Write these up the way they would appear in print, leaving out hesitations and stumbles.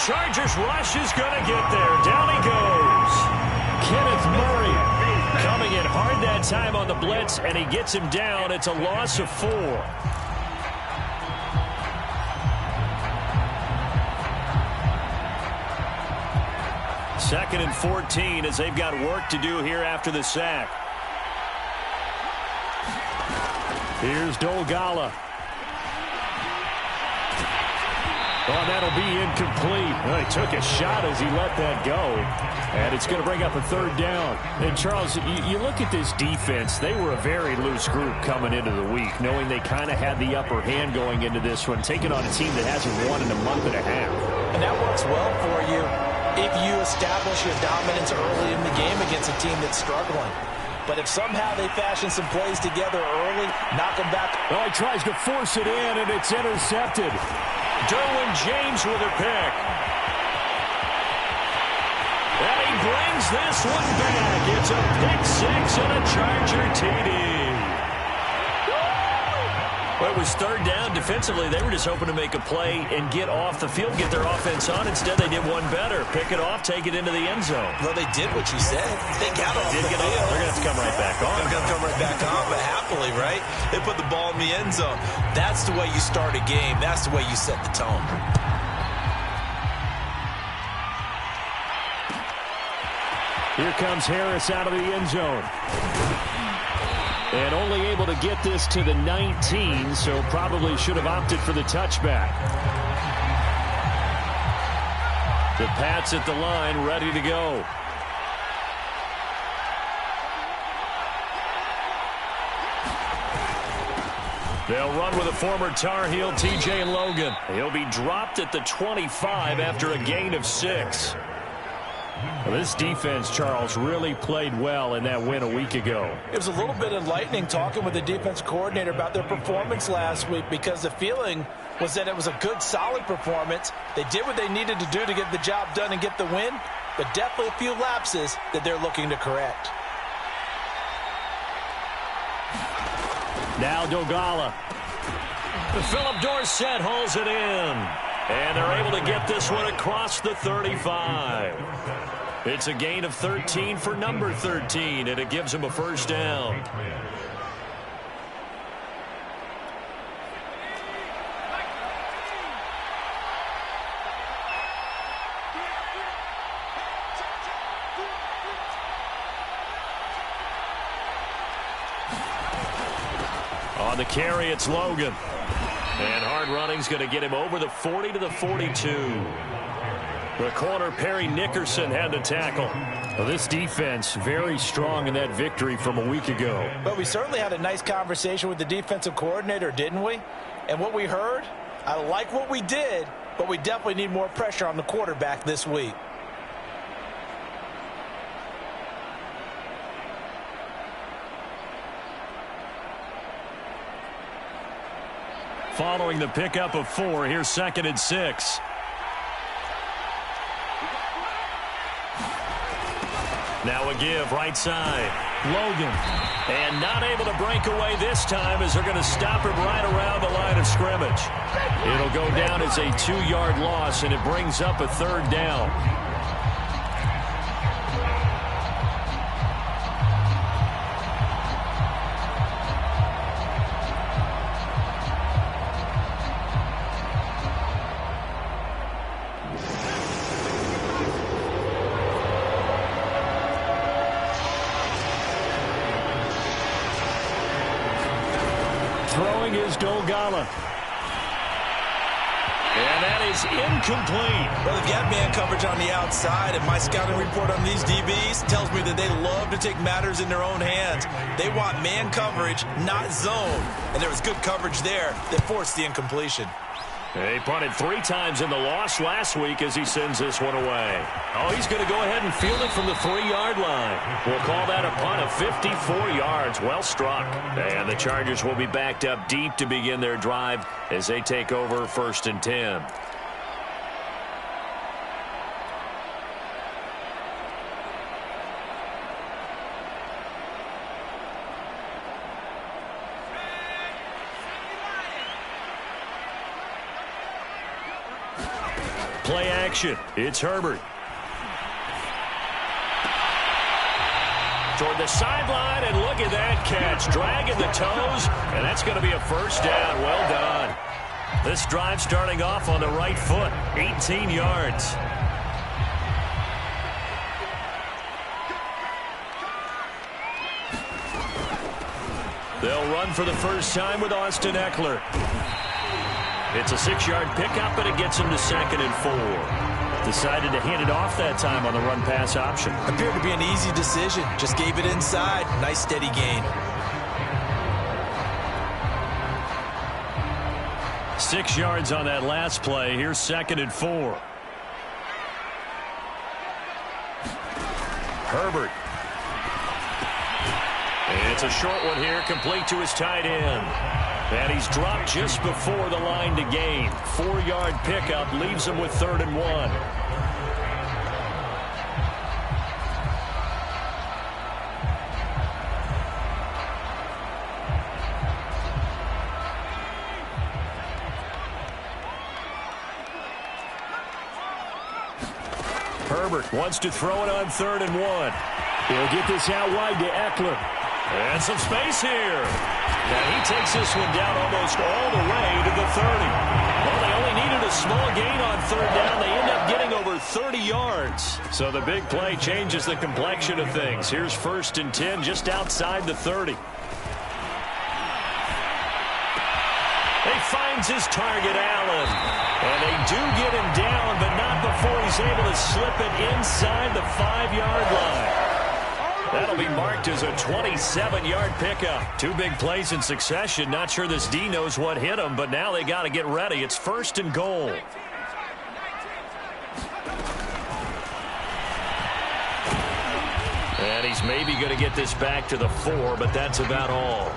Chargers rush is going to get there. Down he goes. Kenneth Murray coming in hard that time on the blitz, and he gets him down. It's a loss of 4. Second and 14 as they've got work to do here after the sack. Here's Dolgala. Oh, that'll be incomplete. Well, he took a shot as he let that go. And it's going to bring up a 3rd down. And, Charles, you look at this defense. They were a very loose group coming into the week, knowing they kind of had the upper hand going into this one, taking on a team that hasn't won in a month and a half. And that works well for you if you establish your dominance early in the game against a team that's struggling. But if somehow they fashion some plays together early, knock them back. Oh, he tries to force it in, and it's intercepted. Derwin James with a pick. And he brings this one back. It's a pick 6 and a Charger TD. Well, it was 3rd down. Defensively, they were just hoping to make a play and get off the field, get their offense on. Instead, they did one better. Pick it off, take it into the end zone. Well, they did what you said. They got off the field. They're going to have to come right back on. They're going to come right back on, but happily, right? They put the ball in the end zone. That's the way you start a game. That's the way you set the tone. Here comes Harris out of the end zone. And only able to get this to the 19, so probably should have opted for the touchback. The Pats at the line, ready to go. They'll run with a former Tar Heel, T.J. Logan. He'll be dropped at the 25 after a gain of 6. Well, this defense, Charles, really played well in that win a week ago. It was a little bit enlightening talking with the defense coordinator about their performance last week because the feeling was that it was a good, solid performance. They did what they needed to do to get the job done and get the win, but definitely a few lapses that they're looking to correct. Now Dolgala. Philip Dorsett hauls it in. And they're able to get this one across the 35. It's a gain of 13 for number 13, and it gives them a 1st down. On the carry, it's Logan. And hard running's going to get him over the 40 to the 42. The corner, Perry Nickerson, had the tackle. Well, this defense very strong in that victory from a week ago. But we certainly had a nice conversation with the defensive coordinator, didn't we? And what we heard, I like what we did, but we definitely need more pressure on the quarterback this week. Following the pickup of 4, here's 2nd and 6. Now a give, right side. Logan. And not able to break away this time as they're going to stop him right around the line of scrimmage. It'll go down as a 2-yard loss, and it brings up a 3rd down. Throwing is Dolgala. And that is incomplete. Well, they've got man coverage on the outside, and my scouting report on these DBs tells me that they love to take matters in their own hands. They want man coverage, not zone. And there was good coverage there that forced the incompletion. He punted 3 times in the loss last week as he sends this one away. Oh, he's going to go ahead and field it from the 3-yard line. We'll call that a punt of 54 yards. Well struck. And the Chargers will be backed up deep to begin their drive as they take over 1st and 10. Play action. It's Herbert. Toward the sideline, and look at that catch. Dragging the toes, and that's going to be a first down. Well done. This drive starting off on the right foot. 18 yards. They'll run for the first time with Austin Eckler. It's a 6-yard pickup, and it gets him to 2nd and 4. Decided to hand it off that time on the run-pass option. Appeared to be an easy decision. Just gave it inside. Nice steady gain. 6 yards on that last play. Here's 2nd and 4. Herbert. It's a short one here, complete to his tight end. And he's dropped just before the line to gain. 4-yard pickup leaves him with 3rd and 1. Herbert wants to throw it on 3rd and 1. He'll get this out wide to Eckler. And some space here. And he takes this one down almost all the way to the 30. Well, they only needed a small gain on 3rd down. They end up getting over 30 yards. So the big play changes the complexion of things. Here's 1st and 10 just outside the 30. He finds his target, Allen. And they do get him down, but not before he's able to slip it inside the 5-yard line. That'll be marked as a 27-yard pickup. 2 big plays in succession. Not sure this D knows what hit him, but now they got to get ready. It's 1st and goal. And he's maybe going to get this back to the 4, but that's about all.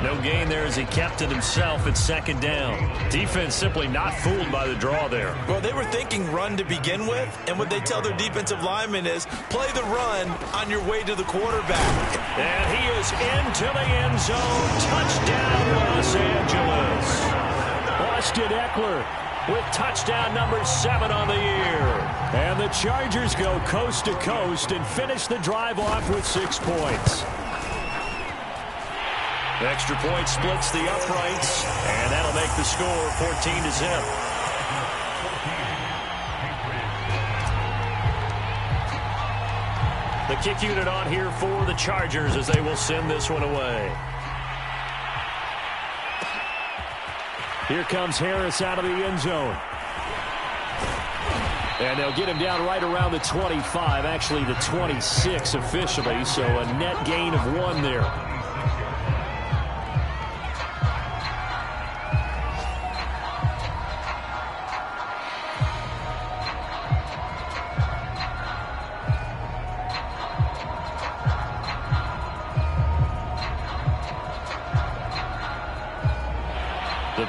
No gain there as he kept it himself at 2nd down. Defense simply not fooled by the draw there. Well, they were thinking run to begin with, and what they tell their defensive linemen is play the run on your way to the quarterback. And he is into the end zone. Touchdown, Los Angeles. Austin Eckler with touchdown number 7 on the year. And the Chargers go coast to coast and finish the drive off with 6 points. Extra point splits the uprights, and that'll make the score 14-0. The kick unit on here for the Chargers as they will send this one away. Here comes Harris out of the end zone. And they'll get him down right around the 25, actually the 26 officially, so a net gain of 1 there.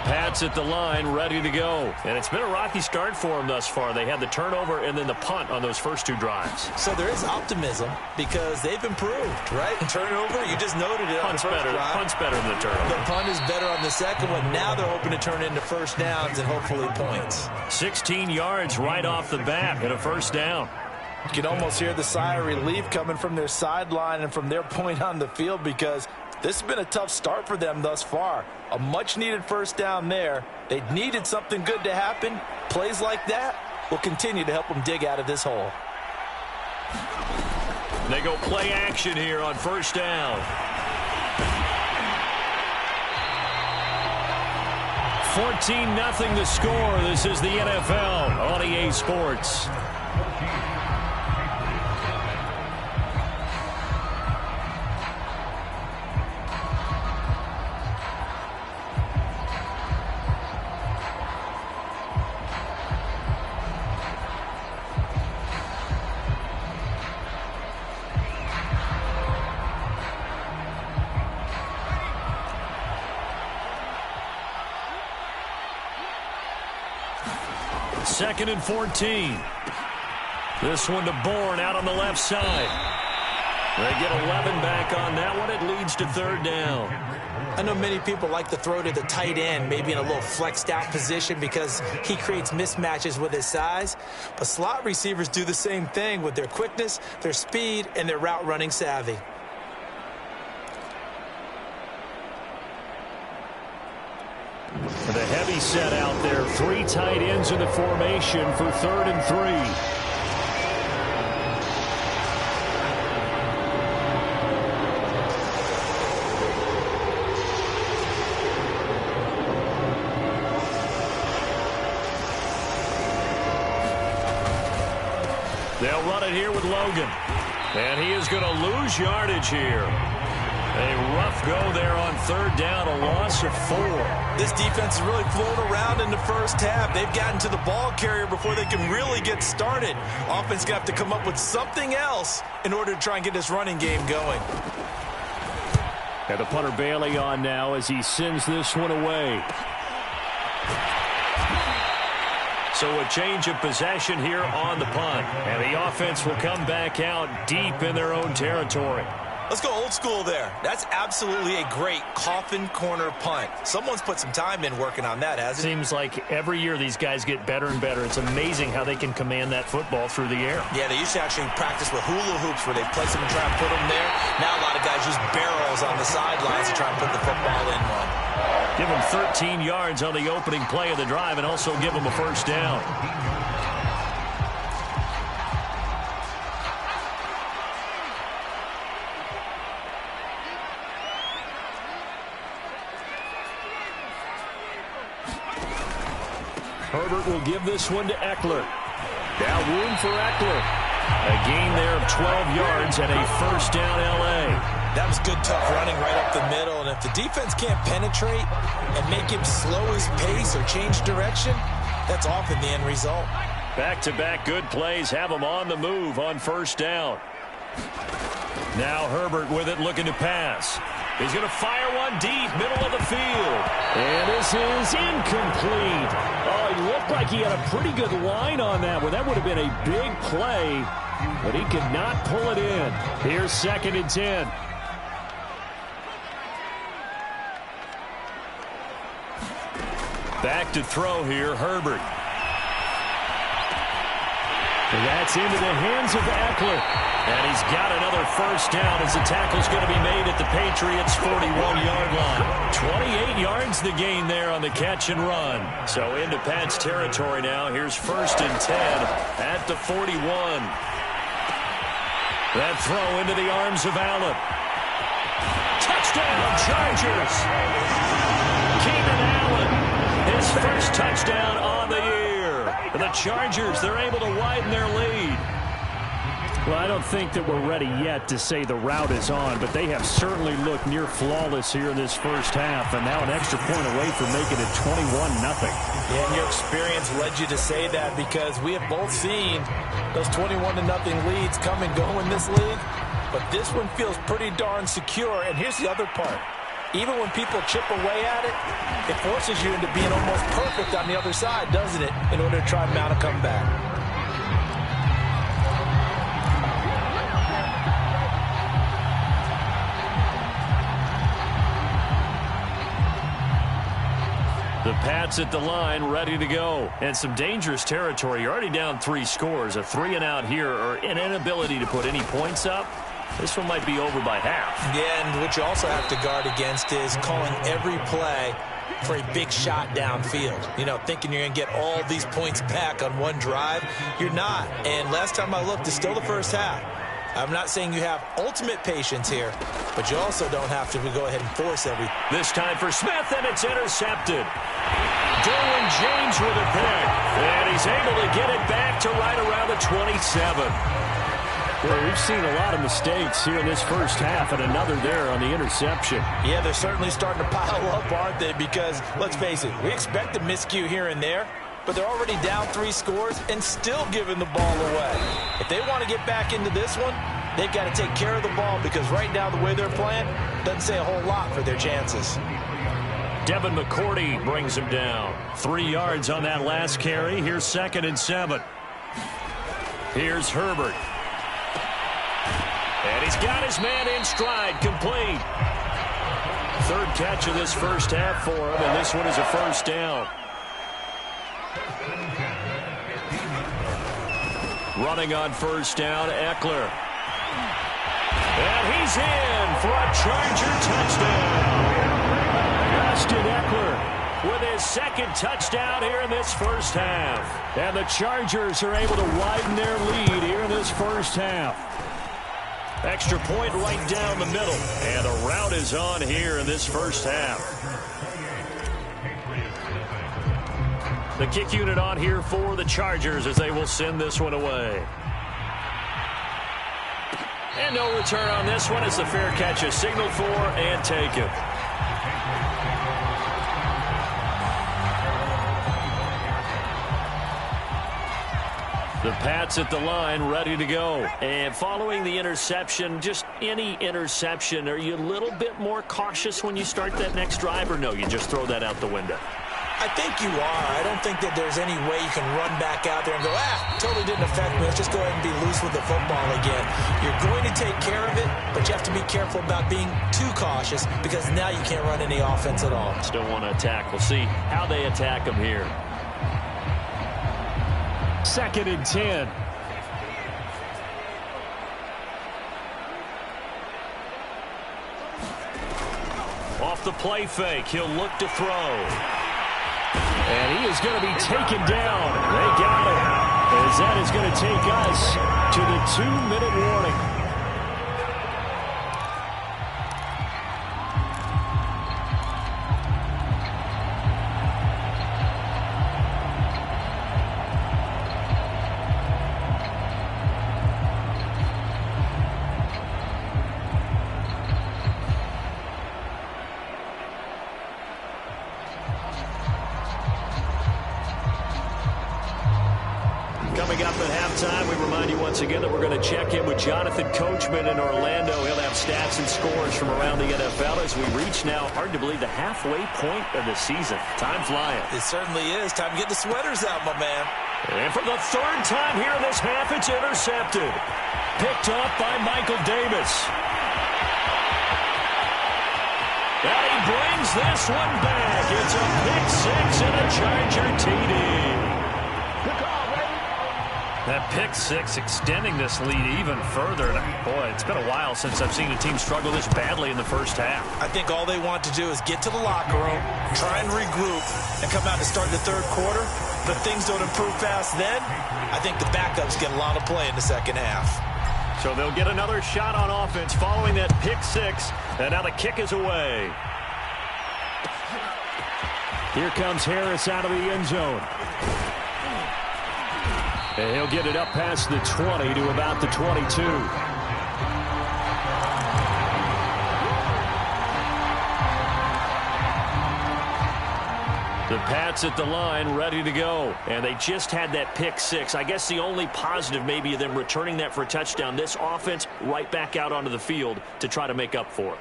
Pats at the line, ready to go. And it's been a rocky start for them thus far. They had the turnover and then the punt on those first 2 drives. So there is optimism because they've improved, right? Turnover, you just noted it. Punt's better than the turnover. The punt is better on the second one. Now they're hoping to turn into first downs and hopefully points. 16 yards right off the bat and a first down. You can almost hear the sigh of relief coming from their sideline and from their point on the field because this has been a tough start for them thus far. A much-needed first down there. They needed something good to happen. Plays like that will continue to help them dig out of this hole. They go play action here on first down. 14-0 the score. This is the NFL on EA Sports. Second and 14. This one to Bourne out on the left side. They get 11 back on that one. It leads to third down. I know many people like to throw to the tight end, maybe in a little flexed out position because he creates mismatches with his size. But slot receivers do the same thing with their quickness, their speed, and their route running savvy. The heavy set out there. 3 tight ends in the formation for 3rd and 3. They'll run it here with Logan. And he is going to lose yardage here. A rough go there on 3rd down, a loss of 4. This defense has really flown around in the first half. They've gotten to the ball carrier before they can really get started. Offense going to have to come up with something else in order to try and get this running game going. And the punter Bailey on now as he sends this one away. So a change of possession here on the punt. And the offense will come back out deep in their own territory. Let's go old school there. That's absolutely a great coffin corner punt. Someone's put some time in working on that, hasn't it? Seems like every year these guys get better and better. It's amazing how they can command that football through the air. Yeah, they used to actually practice with hula hoops where they place them and try and put them there. Now a lot of guys use barrels on the sidelines to try and put the football in one. Give them 13 yards on the opening play of the drive and also give them a first down. Herbert will give this one to Eckler. Now room for Eckler. A gain there of 12 yards and a first down L.A. That was good, tough running right up the middle. And if the defense can't penetrate and make him slow his pace or change direction, that's often the end result. Back-to-back good plays have him on the move on first down. Now Herbert with it, looking to pass. He's going to fire one deep, middle of the field. And this is incomplete. Oh, he looked like he had a pretty good line on that one. That would have been a big play, but he could not pull it in. Here's 2nd and 10. Back to throw here, Herbert. And that's into the hands of Eckler. And he's got another first down as the tackle's going to be made at the Patriots' 41-yard line. 28 yards the gain there on the catch and run. So into Pat's territory now. Here's 1st and 10 at the 41. That throw into the arms of Allen. Touchdown, Chargers! Keenan Allen, his first touchdown on the year. And the Chargers, they're able to widen their lead. Well, I don't think that we're ready yet to say the route is on, but they have certainly looked near flawless here in this first half, and now an extra point away from making it 21-0. Yeah, and your experience led you to say that because we have both seen those 21-0 leads come and go in this league, but this one feels pretty darn secure. And here's the other part. Even when people chip away at it, it forces you into being almost perfect on the other side, doesn't it, in order to try and mount a comeback. The Pats at the line, ready to go. And some dangerous territory. You're already down 3 scores. A 3-and-out here, or an inability to put any points up. This one might be over by half. Yeah, and what you also have to guard against is calling every play for a big shot downfield. You know, thinking you're going to get all these points back on one drive. You're not. And last time I looked, it's still the first half. I'm not saying you have ultimate patience here, but you also don't have to go ahead and force everything. This time for Smith, and it's intercepted. Derwin James with a pick, and he's able to get it back to right around the 27. Well, we've seen a lot of mistakes here in this first half, and another there on the interception. Yeah, they're certainly starting to pile up, aren't they? Because, let's face it, we expect a miscue here and there, but they're already down 3 scores and still giving the ball away. If they want to get back into this one, they've got to take care of the ball because right now the way they're playing doesn't say a whole lot for their chances. Devin McCourty brings him down. 3 yards on that last carry. Here's 2nd and 7. Here's Herbert. And he's got his man in stride, complete. Third catch of this first half for him, and this one is a first down. Running on first down, Eckler. And he's in for a Charger touchdown. Austin Eckler with his second touchdown here in this first half. And the Chargers are able to widen their lead here in this first half. Extra point right down the middle. And a rout is on here in this first half. The kick unit on here for the Chargers as they will send this one away. And no return on this one as the fair catch is signaled for and taken. The Pats at the line, ready to go. And following the interception, just any interception, are you a little bit more cautious when you start that next drive, or no, you just throw that out the window? I think you are. I don't think that there's any way you can run back out there and go, totally didn't affect me. Let's just go ahead and be loose with the football again. You're going to take care of it, but you have to be careful about being too cautious because now you can't run any offense at all. Just don't want to attack. We'll see how they attack them here. 2nd and 10. Off the play fake, he'll look to throw. And he is going to be taken down. They got him. As that is going to take us to the 2-minute warning. Coming up at halftime, we remind you once again that we're going to check in with Jonathan Coachman in Orlando. He'll have stats and scores from around the NFL as we reach now, hard to believe, the halfway point of the season. Time flying. It certainly is. Time to get the sweaters out, my man. And for the third time here in this half, it's intercepted. Picked up by Michael Davis. And he brings this one back. It's a pick six and a Charger TD. That pick six extending this lead even further. Boy, it's been a while since I've seen a team struggle this badly in the first half. I think all they want to do is get to the locker room, try and regroup, and come out to start the third quarter. But things don't improve fast then. I think the backups get a lot of play in the second half. So they'll get another shot on offense following that pick six. And now the kick is away. Here comes Harris out of the end zone. And he'll get it up past the 20 to about the 22. The Pats at the line, ready to go. And they just had that pick six. I guess the only positive maybe of them returning that for a touchdown. This offense right back out onto the field to try to make up for it.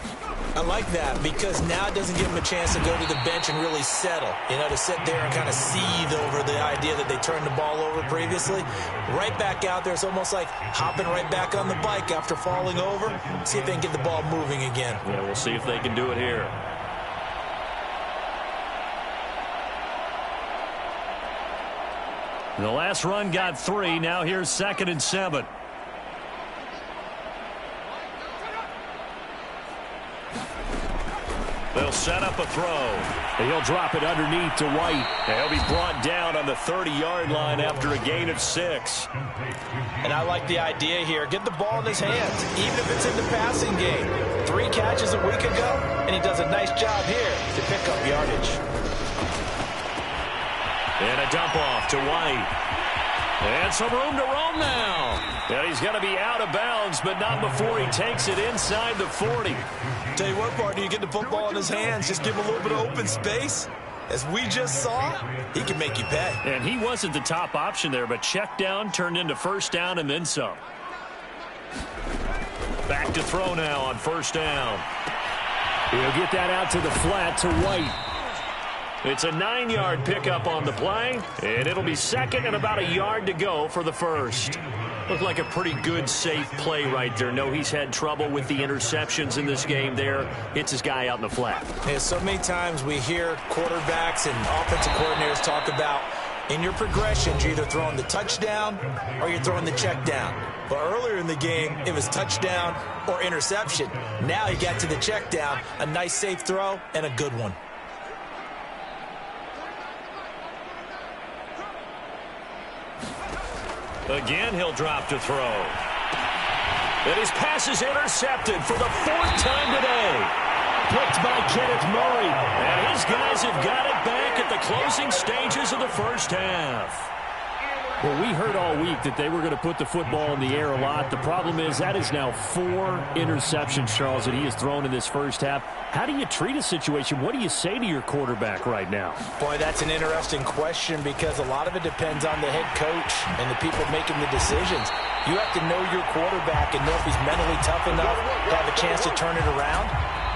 I like that because now it doesn't give them a chance to go to the bench and really settle. You know, to sit there and kind of seethe over the idea that they turned the ball over previously. Right back out there, it's almost like hopping right back on the bike after falling over. See if they can get the ball moving again. Yeah, we'll see if they can do it here. The last run got 3. Now here's 2nd and 7. They'll set up a throw. And he'll drop it underneath to White. And he'll be brought down on the 30-yard line after a gain of 6. And I like the idea here. Get the ball in his hands, even if it's in the passing game. 3 catches a week ago, and he does a nice job here to pick up yardage. And a dump off to White. And some room to roam now. And he's going to be out of bounds, but not before he takes it inside the 40. Tell you what, partner, you get the football in his hands, just give him a little bit of open space. As we just saw, he can make you pay. And he wasn't the top option there, but check down turned into first down and then some. Back to throw now on first down. He'll get that out to the flat to White. It's a 9-yard pickup on the play, and it'll be 2nd and about a yard to go for the first. Looked like a pretty good, safe play right there. No, he's had trouble with the interceptions in this game there. Hits his guy out in the flat. Yeah, so many times we hear quarterbacks and offensive coordinators talk about in your progressions, you're either throwing the touchdown or you're throwing the check down. But earlier in the game, it was touchdown or interception. Now he got to the check down, a nice safe throw, and a good one. Again, he'll drop to throw. And his pass is intercepted for the 4th time today. Picked by Kenneth Murray. And his guys have got it back at the closing stages of the first half. Well, we heard all week that they were going to put the football in the air a lot. The problem is that is now 4 interceptions, Charles, that he has thrown in this first half. How do you treat a situation? What do you say to your quarterback right now? Boy, that's an interesting question because a lot of it depends on the head coach and the people making the decisions. You have to know your quarterback and know if he's mentally tough enough to have a chance to turn it around.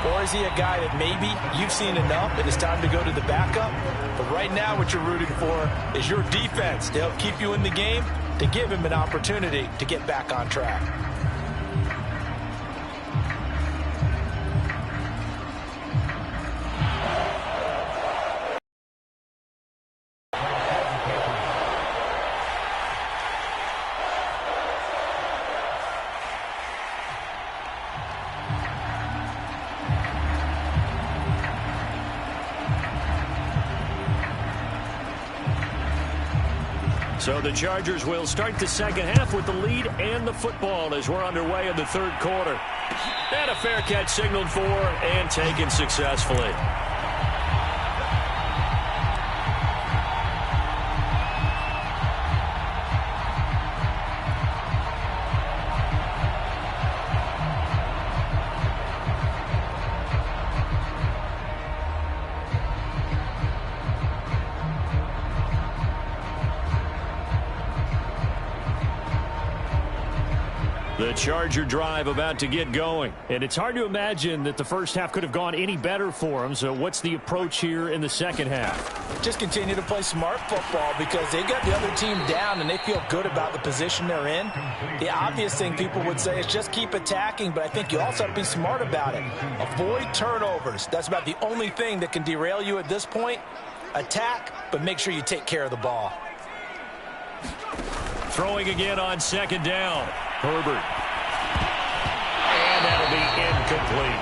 Or is he a guy that maybe you've seen enough and it's time to go to the backup? But right now what you're rooting for is your defense to help keep you in the game, to give him an opportunity to get back on track. So the Chargers will start the second half with the lead and the football as we're underway in the third quarter. And a fair catch signaled for and taken successfully. The Charger drive about to get going. And it's hard to imagine that the first half could have gone any better for them. So what's the approach here in the second half? Just continue to play smart football because they got the other team down and they feel good about the position they're in. The obvious thing people would say is just keep attacking, but I think you also have to be smart about it. Avoid turnovers. That's about the only thing that can derail you at this point. Attack, but make sure you take care of the ball. Throwing again on second down. Herbert. And that'll be incomplete.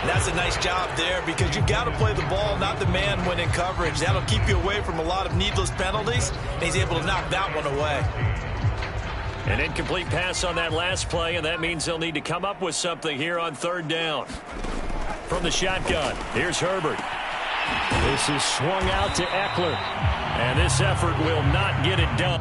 That's a nice job there because you've got to play the ball, not the man when in coverage. That'll keep you away from a lot of needless penalties, and he's able to knock that one away. An incomplete pass on that last play, and that means they'll need to come up with something here on third down. From the shotgun, here's Herbert. This is swung out to Eckler, and this effort will not get it done.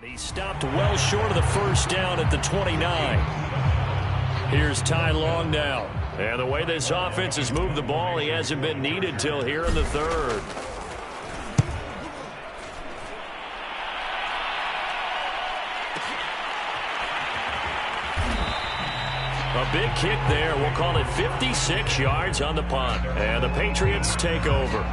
He stopped well short of the first down at the 29. Here's Ty Long now. And the way this offense has moved the ball, he hasn't been needed till here in the third. A big kick there. We'll call it 56 yards on the punt. And the Patriots take over.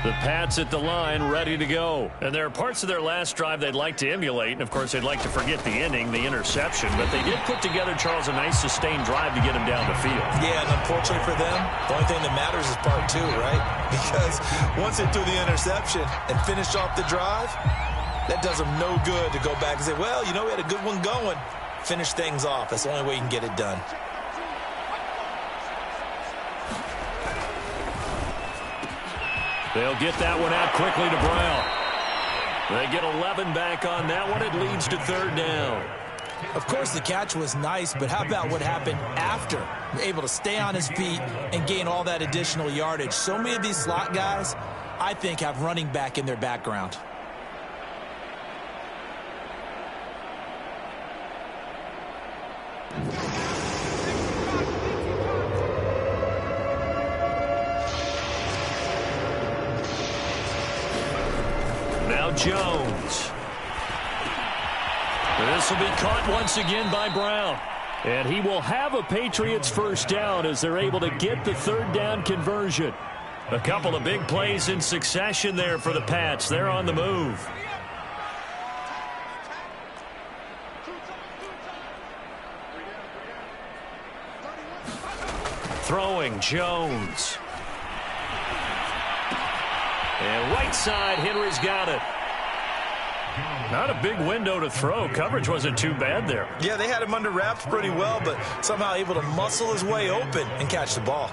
The Pats at the line, ready to go. And there are parts of their last drive they'd like to emulate. And, of course, they'd like to forget the ending, the interception. But they did put together, Charles, a nice sustained drive to get him down the field. Yeah, and unfortunately for them, the only thing that matters is part two, right? Because once they threw the interception and finished off the drive, that does them no good to go back and say, well, you know, we had a good one going. Finish things off. That's the only way you can get it done. They'll get that one out quickly to Brown. They get 11 back on that one. It leads to third down. Of course, the catch was nice, but how about what happened after? Able to stay on his feet and gain all that additional yardage. So many of these slot guys, I think, have running back in their background. Now Jones. This will be caught once again by Brown. And he will have a Patriots first down as they're able to get the third down conversion. A couple of big plays in succession there for the Pats. They're on the move. Throwing Jones. And right side, Henry's got it. Not a big window to throw. Coverage wasn't too bad there. Yeah, they had him under wraps pretty well, but somehow able to muscle his way open and catch the ball.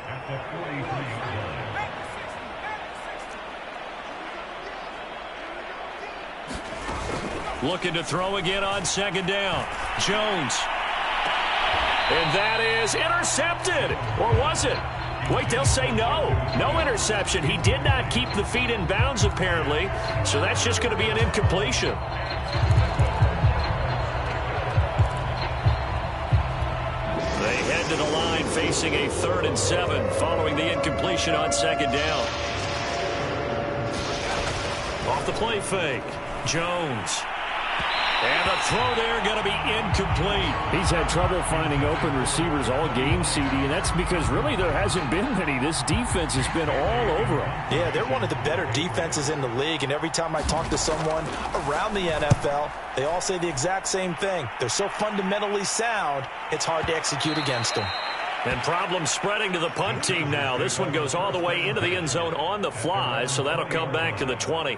Looking to throw again on second down. Jones. And that is intercepted. Or was it? Wait, they'll say no. No interception. He did not keep the feet in bounds, apparently. So that's just going to be an incompletion. They head to the line facing a 3rd and 7 following the incompletion on second down. Off the play fake. Jones. And the throw there going to be incomplete. He's had trouble finding open receivers all game, CD, and that's because really there hasn't been many. This defense has been all over them. Yeah, they're one of the better defenses in the league, and every time I talk to someone around the NFL, they all say the exact same thing. They're so fundamentally sound, it's hard to execute against them. And problems spreading to the punt team now. This one goes all the way into the end zone on the fly, so that'll come back to the 20.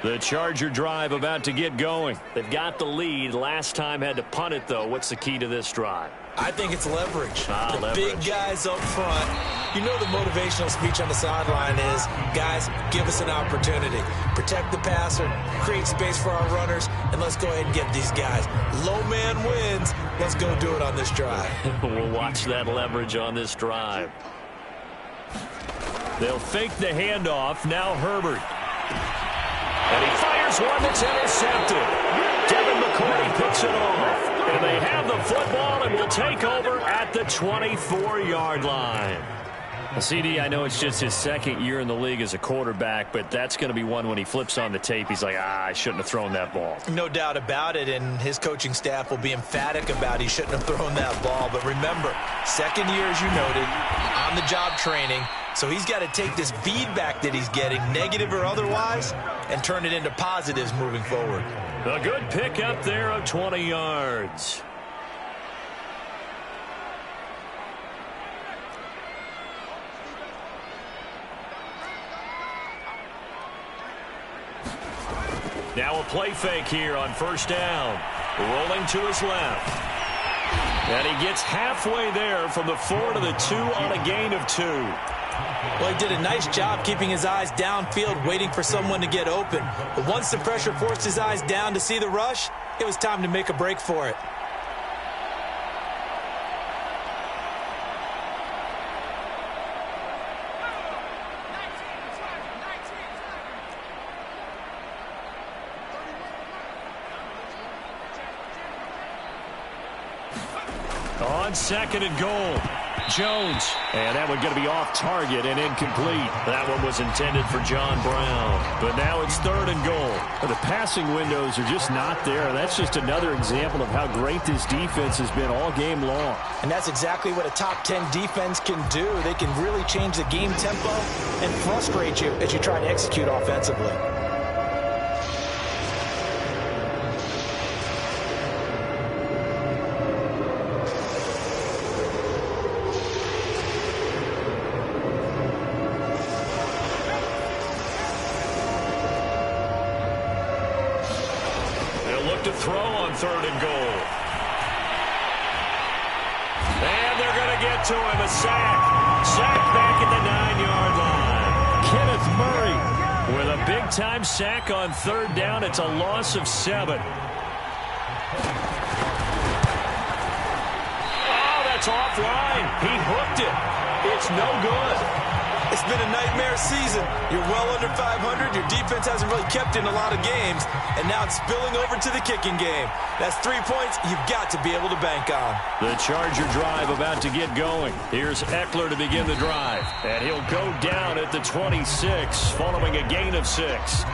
The Charger drive about to get going. They've got the lead. Last time had to punt it, though. What's the key to this drive? I think it's leverage. The leverage. Big guys up front. You know the motivational speech on the sideline is, guys, give us an opportunity. Protect the passer, create space for our runners, and let's go ahead and get these guys. Low man wins. Let's go do it on this drive. We'll watch that leverage on this drive. They'll fake the handoff. Now Herbert. And he fires one that's intercepted. Devin McCourty picks it off. And they have the football and will take over at the 24-yard line. CD, I know it's just his second year in the league as a quarterback, but that's going to be one when he flips on the tape. He's like, I shouldn't have thrown that ball. No doubt about it, and his coaching staff will be emphatic about he shouldn't have thrown that ball. But remember, second year, as you noted, on-the-job training. So he's got to take this feedback that he's getting, negative or otherwise, and turn it into positives moving forward. A good pick up there of 20 yards. Now a play fake here on first down. Rolling to his left. And he gets halfway there from the 4 to the 2 on a gain of 2. Well, he did a nice job keeping his eyes downfield, waiting for someone to get open. But once the pressure forced his eyes down to see the rush, it was time to make a break for it. On second and goal, Jones. And that one going to be off target and incomplete. That one was intended for John Brown. But now it's third and goal. The passing windows are just not there. That's just another example of how great this defense has been all game long. And that's exactly what a top 10 defense can do. They can really change the game tempo and frustrate you as you try to execute offensively. To throw on third and goal. And they're going to get to him. A sack. Sack back at the 9-yard line. Kenneth Murray With a big-time sack on third down, it's a loss of 7. Oh, that's offline. He hooked it. It's no good. It's been a nightmare season. You're well under 500. Your defense hasn't really kept in a lot of games, and now it's spilling over to the kicking game. That's 3 points you've got to be able to bank on. The Charger drive about to get going. Here's Eckler to begin the drive, and he'll go down at the 26, following a gain of 6.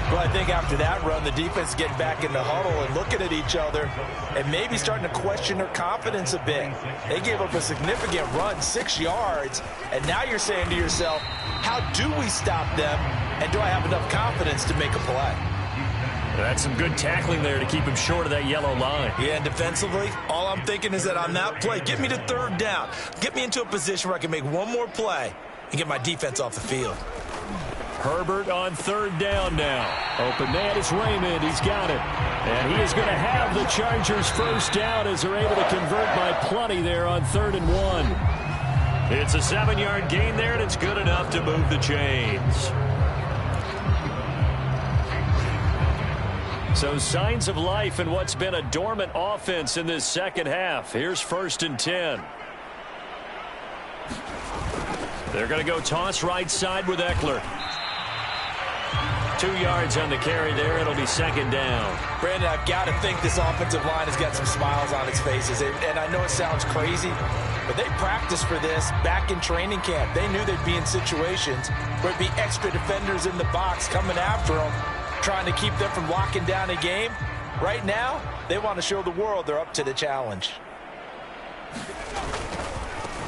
Well, I think after that run, the defense getting back in the huddle and looking at each other and maybe starting to question their confidence a bit. They gave up a significant run, 6 yards, and now you're saying to yourself, how do we stop them, and do I have enough confidence to make a play? That's some good tackling there to keep him short of that yellow line. Yeah, and defensively, all I'm thinking is that on that play, get me to third down. Get me into a position where I can make one more play and get my defense off the field. Herbert on third down now. Open man is Raymond. He's got it. And he is going to have the Chargers first down as they're able to convert by plenty there on 3rd and 1. It's a 7-yard gain there, and it's good enough to move the chains. So signs of life in what's been a dormant offense in this second half. Here's 1st and 10. They're going to go toss right side with Eckler. 2 yards on the carry there. It'll be 2nd down. Brandon, I've got to think this offensive line has got some smiles on its faces. And I know it sounds crazy, but they practiced for this back in training camp. They knew they'd be in situations where it'd be extra defenders in the box coming after them, trying to keep them from locking down a game. Right now, they want to show the world they're up to the challenge.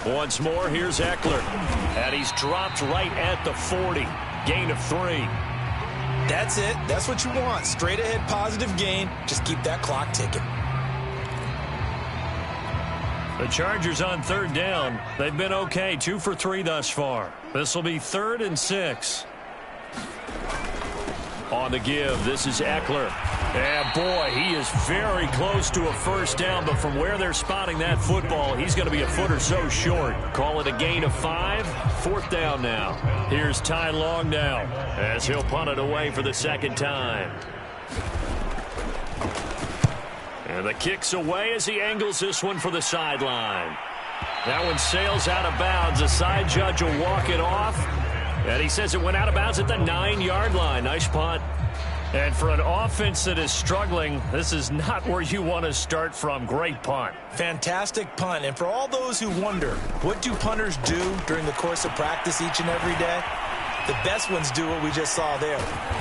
Once more, here's Eckler. And he's dropped right at the 40. Gain of 3. That's it. That's what you want. Straight ahead positive gain. Just keep that clock ticking. The Chargers on 3rd down. They've been okay. 2 for 3 thus far. This will be 3rd and 6. On the give, this is Eckler. And boy, he is very close to a first down, but from where they're spotting that football, he's going to be a foot or so short. Call it a gain of 5. 4th down now. Here's Ty Long now as he'll punt it away for the 2nd time. And the kick's away as he angles this one for the sideline. That one sails out of bounds. The side judge will walk it off. And he says it went out of bounds at the 9-yard line. Nice punt. And for an offense that is struggling, this is not where you want to start from. Great punt. Fantastic punt. And for all those who wonder, what do punters do during the course of practice each and every day? The best ones do what we just saw there.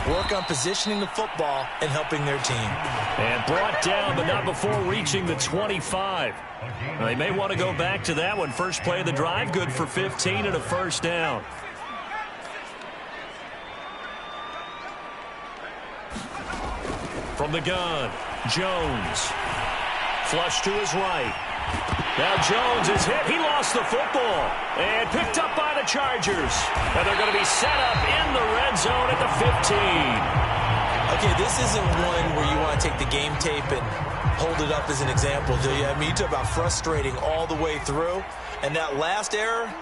Work on positioning the football and helping their team. And brought down, but not before reaching the 25. They may want to go back to that one. First play of the drive, good for 15 and a first down. From the gun, Jones. Flush to his right. Now Jones is hit. He lost the football. And picked up by the Chargers. And they're going to be set up in the red zone at the 15. Okay, this isn't one where you want to take the game tape and hold it up as an example, do you? I mean, you talk about frustrating all the way through. And that last error,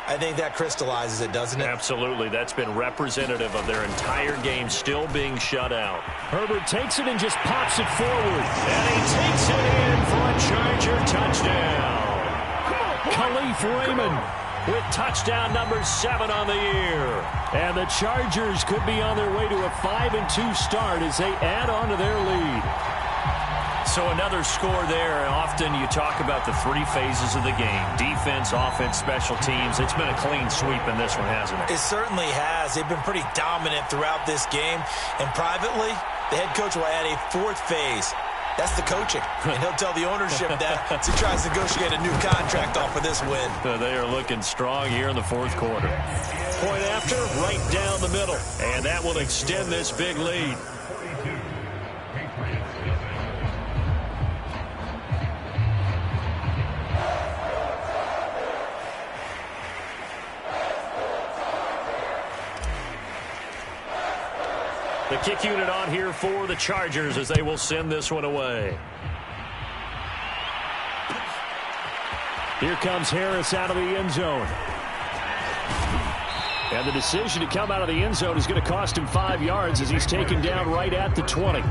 I think that crystallizes it, doesn't it? Absolutely. That's been representative of their entire game still being shut out. Herbert takes it and just pops it forward. And he takes it in for a Charger touchdown. Khalif Raymond with touchdown number 7 on the year. And the Chargers could be on their way to a 5-2 start as they add on to their lead. So another score there. Often you talk about the 3 phases of the game. Defense, offense, special teams. It's been a clean sweep in this one, hasn't it? It certainly has. They've been pretty dominant throughout this game. And privately, the head coach will add a 4th phase. That's the coaching. And he'll tell the ownership that as he tries to negotiate a new contract off of this win. They are looking strong here in the 4th quarter. Point after, right down the middle. And that will extend this big lead. The kick unit on here for the Chargers as they will send this one away. Here comes Harris out of the end zone. And the decision to come out of the end zone is going to cost him 5 yards as he's taken down right at the 20.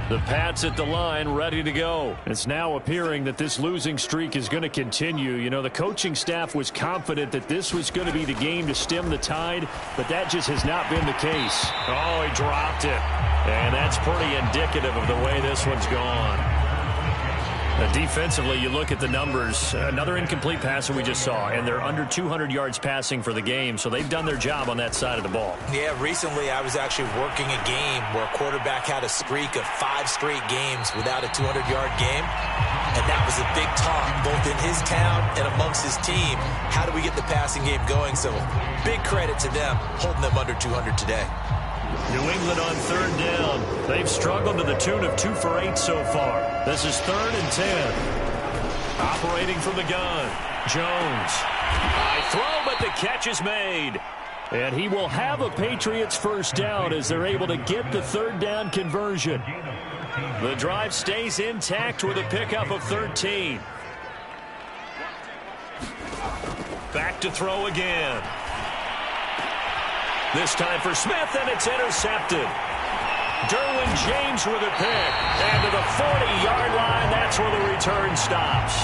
The Pats at the line, ready to go. It's now appearing that this losing streak is going to continue. You know, the coaching staff was confident that this was going to be the game to stem the tide, but that just has not been the case. Oh, he dropped it. And that's pretty indicative of the way this one's gone. Defensively, you look at the numbers. Another incomplete pass that we just saw, and they're under 200 yards passing for the game, so they've done their job on that side of the ball. Yeah, recently I was actually working a game where a quarterback had a streak of 5 straight games without a 200-yard game, and that was a big talk both in his town and amongst his team. How do we get the passing game going? So big credit to them holding them under 200 today. New England on 3rd down. They've struggled to the tune of 2 for 8 so far. This is 3rd and 10. Operating from the gun. Jones. High throw, but the catch is made. And he will have a Patriots first down as they're able to get the 3rd down conversion. The drive stays intact with a pickup of 13. Back to throw again. This time for Smith, and it's intercepted. Derwin James with a pick. And to the 40-yard line, that's where the return stops.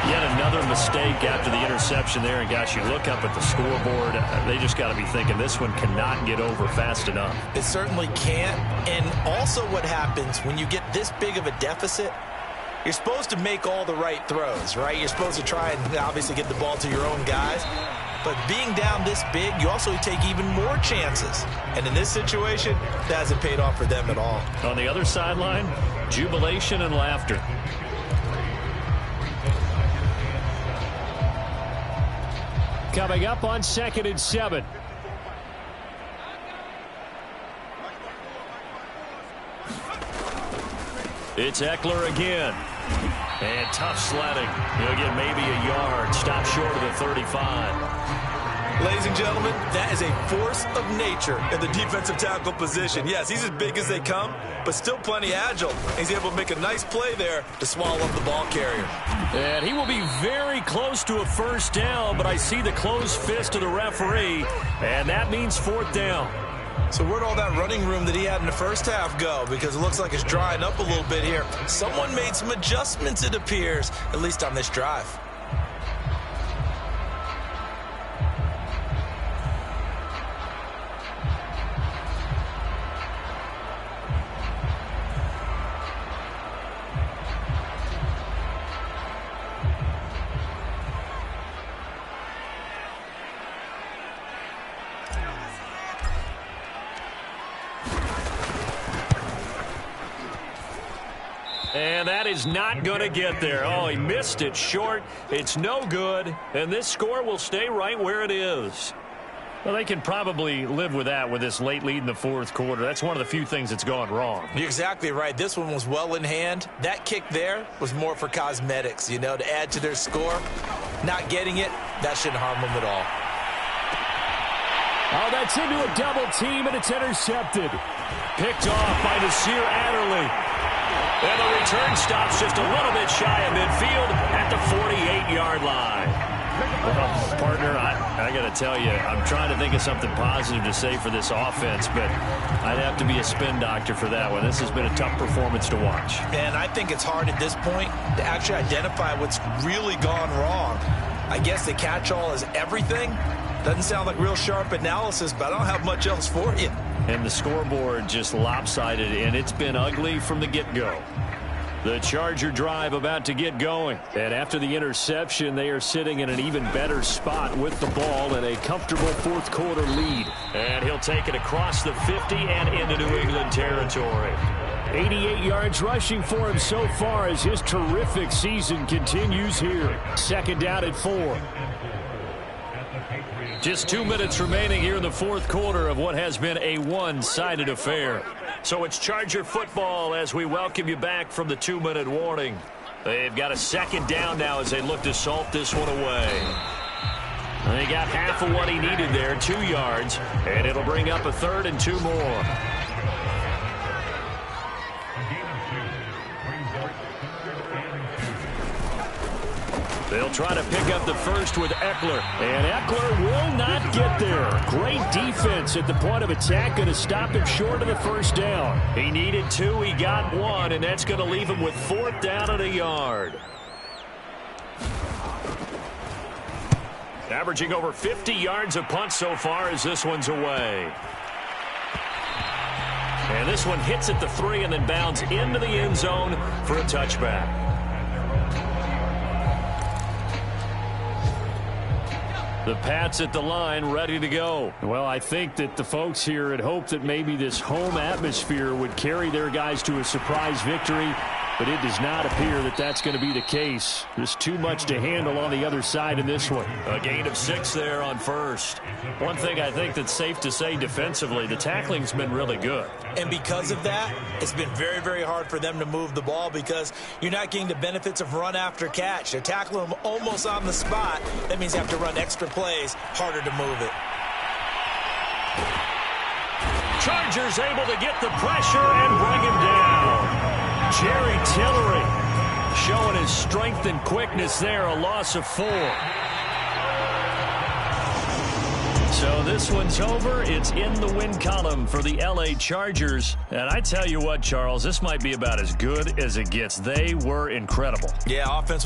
Yet another mistake after the interception there. And, gosh, you look up at the scoreboard, they just got to be thinking this one cannot get over fast enough. It certainly can't. And also what happens when you get this big of a deficit, you're supposed to make all the right throws, right? You're supposed to try and obviously get the ball to your own guys. But being down this big, you also take even more chances. And in this situation, that hasn't paid off for them at all. On the other sideline, jubilation and laughter. Coming up on 2nd and 7. It's Eckler again. And tough sledding. He'll get maybe a yard. Stop short of the 35. Ladies and gentlemen, that is a force of nature in the defensive tackle position. Yes, he's as big as they come, but still plenty agile. He's able to make a nice play there to swallow up the ball carrier. And he will be very close to a first down, but I see the closed fist of the referee, and that means 4th down. So where'd all that running room that he had in the first half go? Because it looks like it's drying up a little bit here. Someone made some adjustments, it appears, at least on this drive. And that is not going to get there. Oh, he missed it short. It's no good. And this score will stay right where it is. Well, they can probably live with that with this late lead in the 4th quarter. That's one of the few things that's gone wrong. You're exactly right. This one was well in hand. That kick there was more for cosmetics, you know, to add to their score. Not getting it, that shouldn't harm them at all. Oh, that's into a double team, and it's intercepted. Picked off by Nasir Adderley. And the return stops just a little bit shy of midfield at the 48-yard line. Well, partner, I got to tell you, I'm trying to think of something positive to say for this offense, but I'd have to be a spin doctor for that one. This has been a tough performance to watch. And I think it's hard at this point to actually identify what's really gone wrong. I guess the catch-all is everything. Doesn't sound like real sharp analysis, but I don't have much else for you. And the scoreboard just lopsided, and it's been ugly from the get-go. The Charger drive about to get going. And after the interception, they are sitting in an even better spot with the ball and a comfortable 4th quarter lead. And he'll take it across the 50 and into New England territory. 88 yards rushing for him so far as his terrific season continues here. 2nd down at 4. Just 2 minutes remaining here in the 4th quarter of what has been a one-sided affair. So it's Charger football as we welcome you back from the 2-minute warning. They've got a 2nd down now as they look to salt this one away. They got half of what he needed there, 2 yards, and it'll bring up a 3rd and 2 more. They'll try to pick up the first with Eckler. And Eckler will not get there. Great defense at the point of attack. Going to stop him short of the first down. He needed 2. He got 1. And that's going to leave him with 4th down and a yard. Averaging over 50 yards a punt so far as this one's away. And this one hits at the 3 and then bounds into the end zone for a touchback. The Pats at the line, ready to go. Well, I think that the folks here had hoped that maybe this home atmosphere would carry their guys to a surprise victory, but it does not appear that that's going to be the case. There's too much to handle on the other side in this one. A gain of 6 there on first. One thing I think that's safe to say defensively, the tackling's been really good. And because of that, it's been very, very hard for them to move the ball because you're not getting the benefits of run after catch. They're tackling them almost on the spot. That means you have to run extra plays, harder to move it. Chargers able to get the pressure and bring him down. Jerry Tillery showing his strength and quickness there, a loss of 4. So this one's over. It's in the win column for the L.A. Chargers. And I tell you what, Charles, this might be about as good as it gets. They were incredible. Yeah, offense was